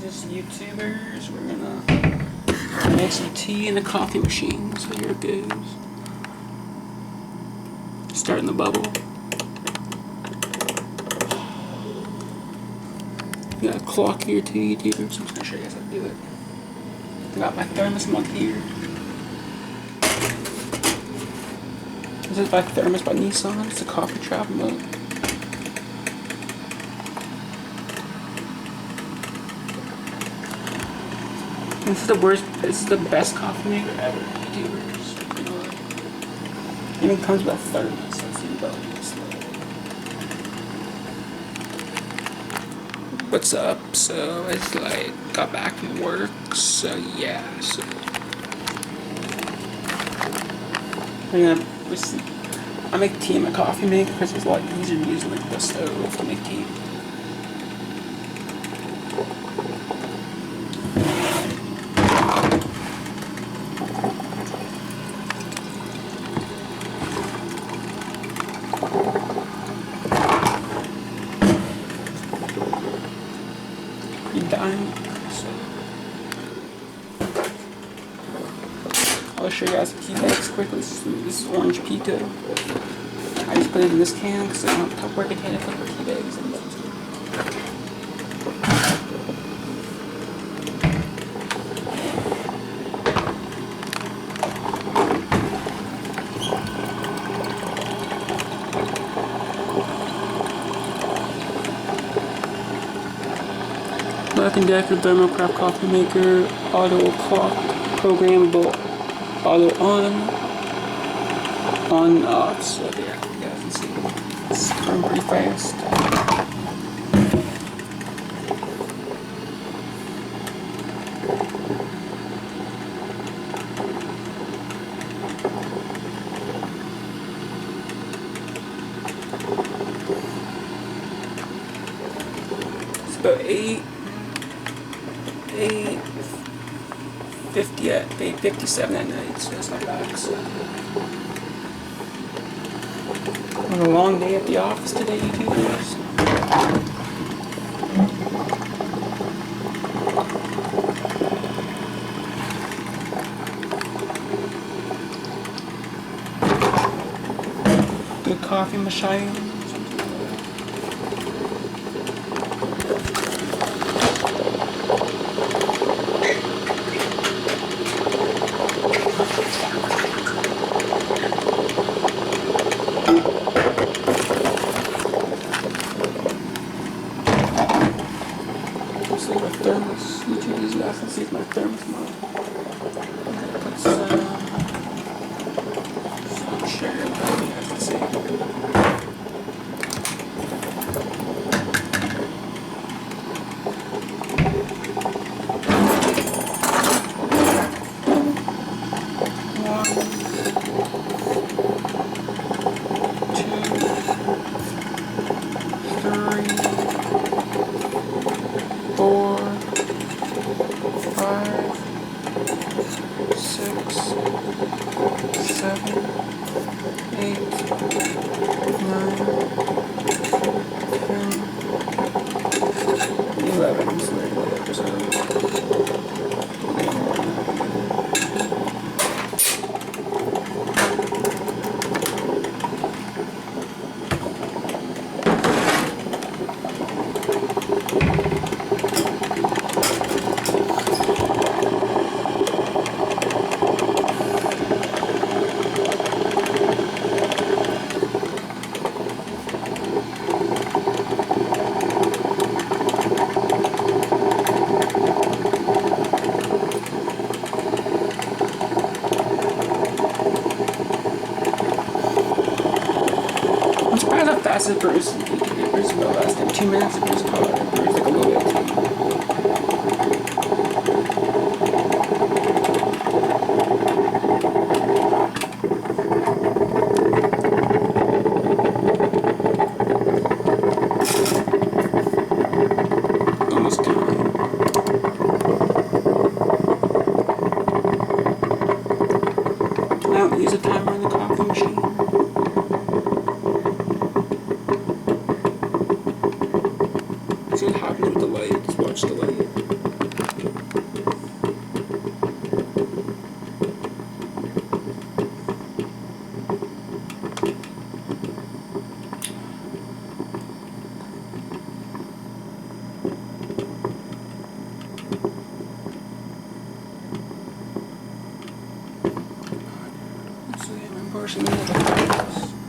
just YouTubers. We're gonna make some tea in a coffee machine. So here it goes. Starting the bubble. You got a clock here too, YouTubers. So I'm just gonna show you guys how to do it. I got my thermos mug here. This is by Thermos by Nissan. It's a coffee trap mug. This is the worst. This is the best coffee maker ever, YouTubers. You know, it even comes with a thermos. That's even better. What's up? So it's like got back from work. So yeah. So I make tea in my coffee maker because it's a lot easier using like the stove to make tea. Dying. So I'll show you guys the tea bags quickly. This is orange pico. I just put it in this can because I don't have Tupperware container for tea bags. Black & Decker Thermocraft coffee maker, auto clock, programmable, auto on off. So yeah, you guys can see it's going pretty fast. It's about 8:57 at night, so it's not bad. So. I had a long day at the office today, YouTubers. Good coffee machine. My thermos. YouTube these guys can see my thermos mug. Put some sugar in there, you guys can see. I'm surprised how fast it brews. It brews about less than 2 minutes. It brews like a little bit of tea. Almost done. I don't use a timer in the coffee machine. washing the other clothes.